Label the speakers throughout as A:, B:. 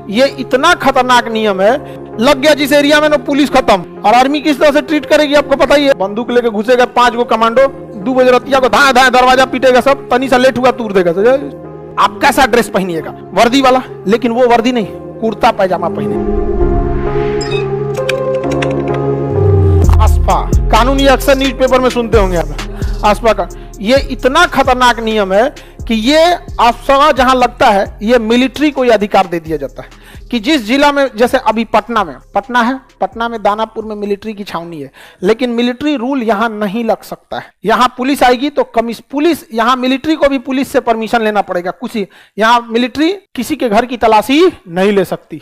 A: ये इतना खतरनाक नियम है, लग गया जिस एरिया में ना पुलिस खत्म। और आर्मी किस तरह से ट्रीट करेगी आपको पता ही है। बंदूक लेके घुसेगा 5 गो कमांडो, 2 बजे रतिया को धाए धाए दरवाजा पीटेगा, सब तनी सा लेट हुआ तूर देगा। आप कैसा ड्रेस पहनिएगा? वर्दी वाला, लेकिन वो वर्दी नहीं, कुर्ता पैजामा पहने। आसपा कानून ये अक्सर न्यूज़पेपर में सुनते होंगे आप, आसपा का ये इतना खतरनाक नियम है कि ये आसपा जहां लगता है ये मिलिट्री को यह अधिकार दे दिया जाता है कि जिस जिला में, जैसे अभी पटना है, पटना में दानापुर में मिलिट्री की छावनी है, लेकिन मिलिट्री रूल यहां नहीं लग सकता है। यहां पुलिस आएगी तो पुलिस, यहां मिलिट्री को भी पुलिस से परमिशन लेना पड़ेगा। कुछ यहां मिलिट्री किसी के घर की तलाशी नहीं ले सकती,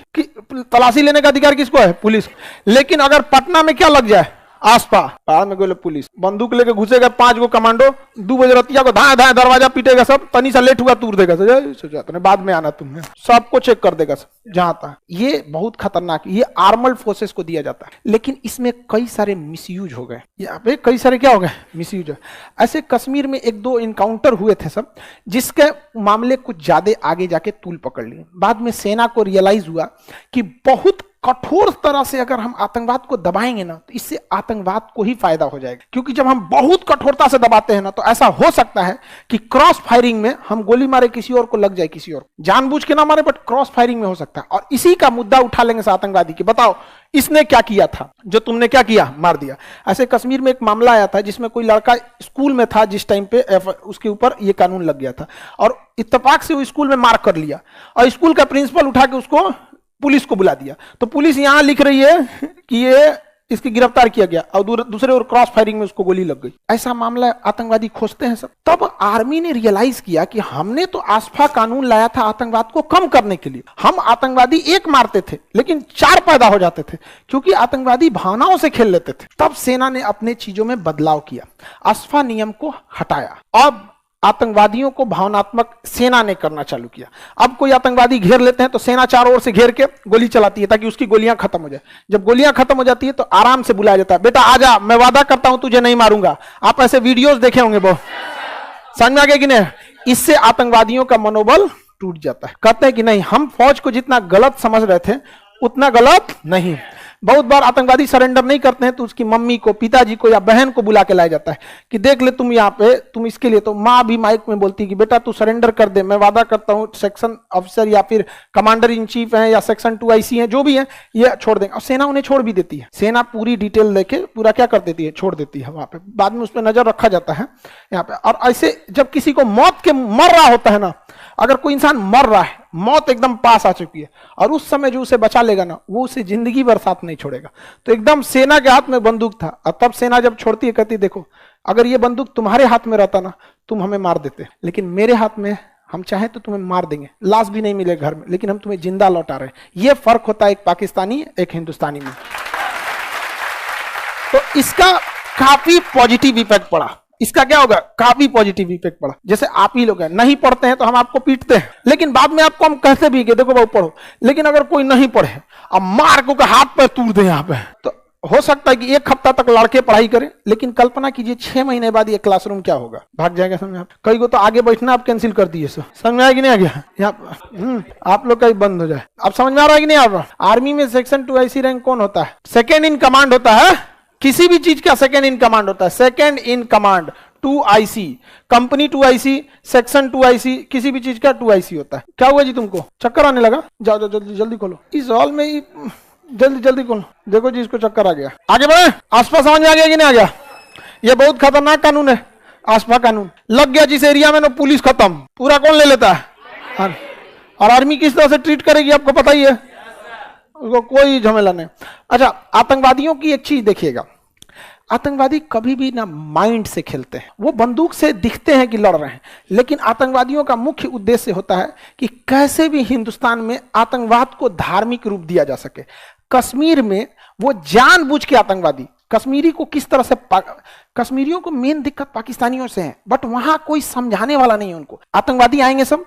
A: तलाशी लेने का अधिकार किसको है? पुलिस। लेकिन अगर पटना में क्या लग जाए, आसपा पहाड़ में गोले पुलिस, बंदूक लेके घुसेगा 5 गो कमांडो, 2 बजे रतिया को धाए धाए दरवाजा पीटेगा, सब तनी सा लेट हुआ तूर देगा, तुमने बाद में आना, तुमने सबको चेक कर देगा सब जहां था। ये बहुत खतरनाक, ये आर्मर्ड फोर्सेस को दिया जाता है, लेकिन इसमें कई सारे मिसयूज हो गए। यहाँ पे कई सारे क्या हो गए? मिसयूज। ऐसे कश्मीर में 1-2 इनकाउंटर हुए थे सब, जिसके मामले कुछ ज्यादा आगे जाके तूल पकड़ लिए। बाद में सेना को रियलाइज हुआ कि बहुत कठोर तरह से अगर हम आतंकवाद को दबाएंगे ना, तो इससे आतंकवाद को ही फायदा हो जाएगा। क्योंकि जब हम बहुत कठोरता से दबाते हैं ना, तो ऐसा हो सकता है कि क्रॉस फायरिंग में हम गोली मारे किसी और को, लग जाए किसी और, जानबूझ के ना मारे बट क्रॉस फायरिंग में हो सकता है। और इसी का मुद्दा उठा लेंगे आतंकवादी की, बताओ इसने क्या किया था, जो तुमने क्या किया, मार दिया। ऐसे कश्मीर में एक मामला आया था जिसमें कोई लड़का स्कूल में था, जिस टाइम पे उसके ऊपर ये कानून लग गया था, और इत्तेफाक से वो स्कूल में मार कर लिया, और स्कूल का प्रिंसिपल उठा के उसको पुलिस को बुला दिया। तो पुलिस यहां लिख रही है कि ये इसकी गिरफ्तार किया गया, और दूसरे और क्रॉस फायरिंग में उसको गोली लग गई। ऐसा मामला आतंकवादी खोजते हैं सब। तब आर्मी ने रियलाइज किया कि हमने तो आसपा कानून लाया था आतंकवाद को कम करने के लिए। हम आतंकवादी 1 मारते थे लेकिन 4 पैदा हो जाते थे, क्योंकि आतंकवादी भावनाओं से खेल लेते थे। तब सेना ने अपने चीजों में बदलाव किया, आसपा नियम को हटाया। अब आतंकवादियों को भावनात्मक सेना ने करना चालू किया। अब कोई आतंकवादी घेर लेते हैं तो सेना चारों ओर से घेर के गोली चलाती है ताकि उसकी गोलियां खत्म हो जाए। जब गोलियां खत्म हो जाती है तो आराम से बुलाया जाता है, बेटा आजा, मैं वादा करता हूं तुझे नहीं मारूंगा। आप ऐसे वीडियोस देखे होंगे बहुत, समझ में आ गया कि नहीं? इससे आतंकवादियों का मनोबल टूट जाता है। कहते हैं कि नहीं, हम फौज को जितना गलत समझ रहे थे उतना गलत नहीं। बहुत बार आतंकवादी सरेंडर नहीं करते हैं तो उसकी मम्मी को, पिताजी को या बहन को बुला के लाया जाता है कि देख ले तुम यहाँ पे, तुम इसके लिए। तो माँ भी माइक में बोलती है कि बेटा तू सरेंडर कर दे, मैं वादा करता हूँ सेक्शन अफसर या फिर कमांडर इन चीफ हैं या सेक्शन 2 IC हैं, जो भी है, ये छोड़ देंगे। और सेना उन्हें छोड़ भी देती है। सेना पूरी डिटेल लेके पूरा क्या कर देती है, छोड़ देती है वहां पे। बाद में उस पर नजर रखा जाता है यहाँ पे। और ऐसे जब किसी को मौत के मर रहा होता है ना, अगर कोई इंसान मर रहा है, मौत एकदम पास आ चुकी है, और उस समय जो उसे बचा लेगा ना, वो उसे जिंदगी भर साथ नहीं छोड़ेगा। तो एकदम सेना के हाथ में बंदूक था, और तब सेना जब छोड़ती है कहती देखो अगर ये बंदूक तुम्हारे हाथ में रहता ना, तुम हमें मार देते, लेकिन मेरे हाथ में, हम चाहे तो तुम्हें मार देंगे, लाश भी नहीं मिले घर में, लेकिन हम तुम्हें जिंदा लौटा रहे हैं। ये फर्क होता है एक पाकिस्तानी एक हिंदुस्तानी में। तो इसका काफी पॉजिटिव इफेक्ट पड़ा। इसका क्या होगा? काफी पॉजिटिव इफेक्ट पड़ा। जैसे आप ही लोग हैं, नहीं पढ़ते हैं तो हम आपको पीटते हैं, लेकिन बाद में आपको हम कहते भी कि देखो बाबू पढ़ो। लेकिन अगर कोई नहीं पढ़े, अब मार को हाथ पर तूड़ दे यहाँ पे, तो हो सकता है कि 1 हफ्ता तक लड़के पढ़ाई करें, लेकिन कल्पना कीजिए 6 महीने बाद ये क्लासरूम क्या होगा, भाग जाएगा। समझ आप? कई को तो आगे बैठना आप कैंसिल कर दिए। समझ में आया कि नहीं आ गया? यहाँ आप लोग का ही बंद हो जाए। अब समझ में आ रहा है कि नहीं आ रहा? आर्मी में सेक्शन 2 IC रैंक कौन होता है? सेकेंड इन कमांड होता है। किसी भी चीज का सेकेंड इन कमांड होता है, second in command 2 IC, company 2 IC, section 2 IC, किसी भी चीज का 2 IC होता है। क्या हुआ जी तुमको? चक्कर आने लगा? जाओ जाओ जल्दी जल्दी खोलो, इस हॉल में ही जल्दी जल्दी खोलो। देखो जी इसको चक्कर आ गया। आगे बढ़े। आसपास समझ में आ गया कि नहीं आ गया? ये बहुत खतरनाक कानून है आसपा कानून। लग गया जिस एरिया में ना पुलिस खत्म, पूरा कौन ले लेता है? और आर्मी किस तरह से ट्रीट करेगी आपको पता ही है, उसको कोई झमेला नहीं। अच्छा, आतंकवादियों की एक चीज देखिएगा, आतंकवादी कभी भी ना माइंड से खेलते हैं। वो बंदूक से दिखते हैं कि लड़ रहे हैं, लेकिन आतंकवादियों का मुख्य उद्देश्य होता है कि कैसे भी हिंदुस्तान में आतंकवाद को धार्मिक रूप दिया जा सके। कश्मीर में वो जानबूझ के आतंकवादी कश्मीरी को किस तरह से, कश्मीरियों को मेन दिक्कत पाकिस्तानियों से है, बट वहां कोई समझाने वाला नहीं है उनको। आतंकवादी आएंगे सब,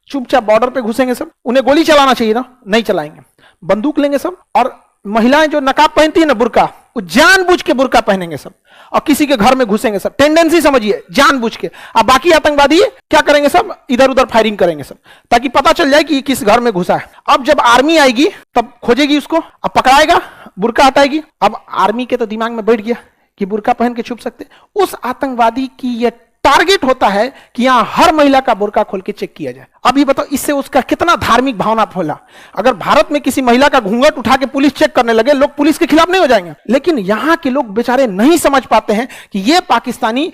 A: चुपचाप बॉर्डर पे घुसेंगे सब, उन्हें गोली चलाना चाहिए ना, नहीं चलाएंगे, बंदूक लेंगे सब, और महिलाएं जो नकाब पहनती है ना, बुर्का, वो जानबूझ के बुर्का पहनेंगे सब, और किसी के घर में घुसेंगे सब। टेंडेंसी समझिए, जानबूझ के। अब बाकी आतंकवादी क्या करेंगे, सब इधर उधर फायरिंग करेंगे सब, ताकि पता चल जाए कि किस घर में घुसा है। अब जब आर्मी आएगी तब खोजेगी उसको, अब पकड़ाएगा, बुर्का हटाएगी। अब आर्मी के तो दिमाग में बैठ गया कि बुर्का पहन के छुप सकते। उस आतंकवादी की यह टारगेट होता है कि यहां हर महिला का बुर्का खोल के चेक किया जाए। अभी बताओ इससे उसका कितना धार्मिक भावना फैला। अगर भारत में किसी महिला का घूंघट उठा के पुलिस चेक करने लगे, लोग पुलिस के खिलाफ नहीं हो जाएंगे। लेकिन यहां के लोग बेचारे नहीं समझ पाते हैं कि यह पाकिस्तानी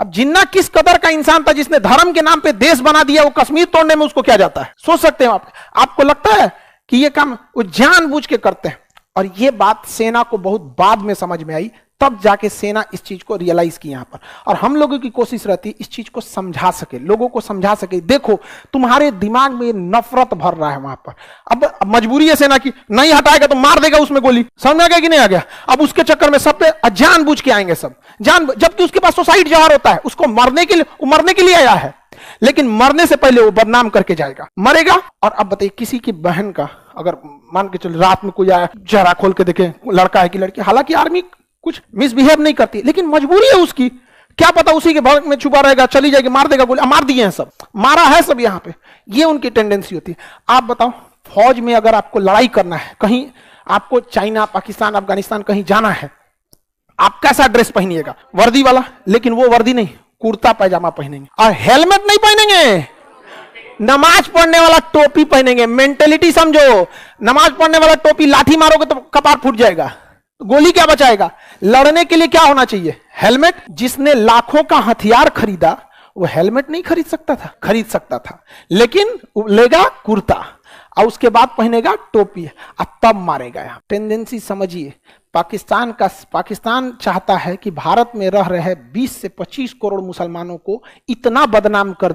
A: अब जिन्ना किस कदर का इंसान था, जिसने धर्म के नाम पे देश बना दिया, वो कश्मीर तोड़ने में उसको क्या जाता है। सोच सकते हैं आपको लगता है कि यह काम वो जानबूझ के करते हैं। और यह बात सेना को बहुत बाद में समझ में आई, तब जाके सेना इस चीज को रियलाइज की यहां पर। और हम लोगों की कोशिश रहती है इस चीज को समझा सके, लोगों को समझा सके, देखो तुम्हारे दिमाग में नफरत भर रहा है वहां पर। अब मजबूरी है सेना की, नहीं हटाएगा तो मार देगा उसमें गोली। समझ में आ गया कि नहीं आ गया। अब उसके चक्कर में सब पे जानबूझ के आएंगे सब, जबकि उसके पास सुसाइड जवार होता है, उसको मरने के लिए आया है, लेकिन मरने से पहले वो बदनाम करके जाएगा, मरेगा। और अब बताइए किसी की बहन का अगर मान के चलो रात में कोई आया, चेहरा खोल के देखे लड़का है कि लड़की, हालांकि आर्मी कुछ मिसबिहेव नहीं करती, लेकिन मजबूरी है उसकी, क्या पता उसी के भड़क में छुपा रहेगा, चली जाएगी, मार देगा गोली। मार दिए हैं सब, मारा है सब यहां पे। ये उनकी टेंडेंसी होती है। आप बताओ फौज में अगर आपको लड़ाई करना है, कहीं आपको चाइना, पाकिस्तान, अफगानिस्तान कहीं जाना है, आप कैसा ड्रेस पहनिएगा, वर्दी वाला। लेकिन वो वर्दी नहीं, कुर्ता पैजामा पहनेंगे और हेलमेट नहीं पहनेंगे, नमाज पढ़ने वाला टोपी पहनेंगे। मेंटेलिटी समझो, नमाज पढ़ने वाला टोपी, लाठी मारोगे तो कपार फूट जाएगा, गोली क्या बचाएगा। लड़ने के लिए क्या होना चाहिए, हेलमेट। जिसने लाखों का हथियार खरीदा वो हेलमेट नहीं खरीद सकता था, लेकिन लेगा कुर्ता और उसके बाद पहनेगा टोपी और तब मारेगा। यहां टेंडेंसी समझिए। पाकिस्तान चाहता है कि भारत में रह रहे 20 से 25 करोड़ मुसलमानों को इतना बदनाम कर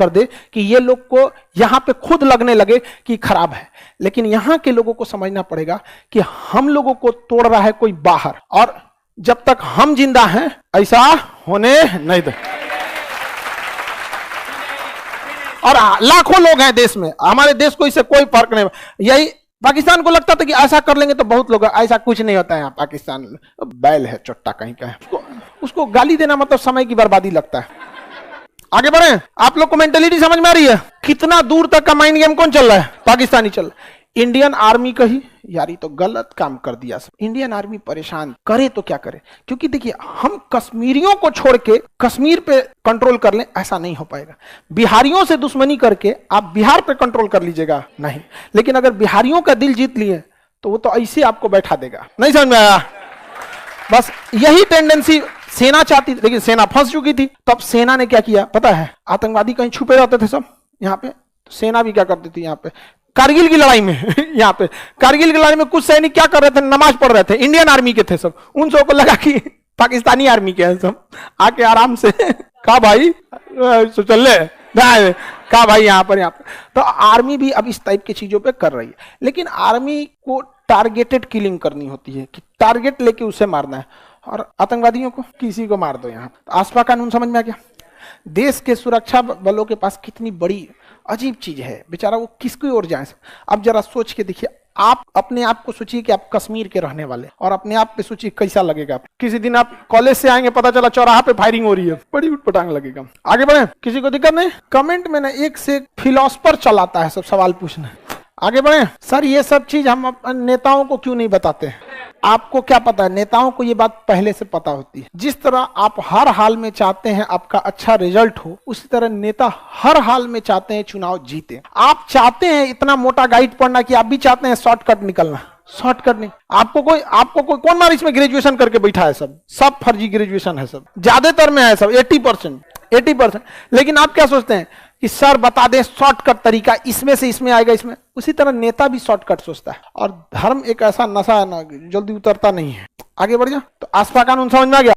A: दे कि ये लोग को यहां पे खुद लगने लगे कि खराब है। लेकिन यहां के लोगों को समझना पड़ेगा कि हम लोगों को तोड़ रहा है कोई बाहर, और जब तक हम जिंदा हैं ऐसा होने नहीं दे। और लाखों लोग हैं देश में, हमारे देश को इससे कोई फर्क नहीं। यही पाकिस्तान को लगता था कि ऐसा कर लेंगे तो बहुत लोग, ऐसा कुछ नहीं होता है यहाँ पाकिस्तान बैल है, चोट्टा कहीं का है। उसको गाली देना मतलब समय की बर्बादी लगता है। आगे बढ़े, आप लोग को मेंटेलिटी समझ में आ रही है। कितना दूर तक का माइंड गेम कौन चल रहा है, पाकिस्तानी चल रहा है। इंडियन आर्मी का ही यार, ये तो गलत काम कर दिया सब। इंडियन आर्मी परेशान करे तो क्या करे, क्योंकि देखिए हम कश्मीरियों को छोड़ के कश्मीर पे कंट्रोल कर लें ऐसा नहीं हो पाएगा। बिहारियों से दुश्मनी करके आप बिहार पे कंट्रोल कर लीजिएगा, नहीं। लेकिन अगर बिहारियों का दिल जीत लिए तो वो तो ऐसे आपको बैठा देगा। नहीं समझ में आया। बस यही टेंडेंसी सेना चाहती थी, लेकिन सेना फंस चुकी थी। तब सेना ने क्या किया पता है, आतंकवादी कहीं छुपे रहते थे सब यहाँ पे, तो सेना भी क्या करती थी यहाँ पे कारगिल की लड़ाई में यहाँ पे कारगिल की लड़ाई में कुछ सैनिक क्या कर रहे थे, नमाज पढ़ रहे थे, इंडियन आर्मी के थे सब। उन सबको लगा कि पाकिस्तानी आर्मी के हैं सब, आके आराम से कहा भाई चल ले, कहा भाई यहाँ पर। तो आर्मी भी अब इस टाइप की चीजों पे कर रही है। लेकिन आर्मी को टारगेटेड किलिंग करनी होती है कि टारगेट लेके उसे मारना है, और आतंकवादियों को किसी को मार दो। यहाँ आसपा कानून समझ में आ गया। देश के सुरक्षा बलों के पास कितनी बड़ी अजीब चीज है, बेचारा वो किसकी ओर जाए। अब जरा सोच के देखिए, आप अपने आप को सोचिए कि आप कश्मीर के रहने वाले, और अपने आप पे सोचिए कैसा लगेगा। किसी दिन आप कॉलेज से आएंगे, पता चला चौराहा पे फायरिंग हो रही है, बड़ी उटपटांग लगेगा। आगे बढ़े, किसी को दिक्कत नहीं। कमेंट में ना एक से एक फिलोसफर चलाता है सब सवाल पूछने। आगे बढ़े। सर ये सब चीज हम नेताओं को क्यों नहीं बताते हैं? आपको क्या पता है, नेताओं को ये बात पहले से पता होती है। जिस तरह आप हर हाल में चाहते हैं आपका अच्छा रिजल्ट हो, उसी तरह नेता हर हाल में चाहते हैं चुनाव जीते। आप चाहते हैं इतना मोटा गाइड पढ़ना कि आप भी चाहते हैं शॉर्टकट निकलना। शॉर्टकट नहीं, आपको कोई कौन मार इसमें ग्रेजुएशन करके बैठा है, सब फर्जी ग्रेजुएशन है, सब ज्यादातर में है, सब 80%। लेकिन आप क्या सोचते हैं कि सर बता दें शॉर्टकट तरीका, इसमें से इसमें आएगा, इसमें। उसी तरह नेता भी शॉर्टकट सोचता है, और धर्म एक ऐसा नशा है ना, जल्दी उतरता नहीं है। आगे बढ़ जा। तो आसपा कानून समझ में आ गया।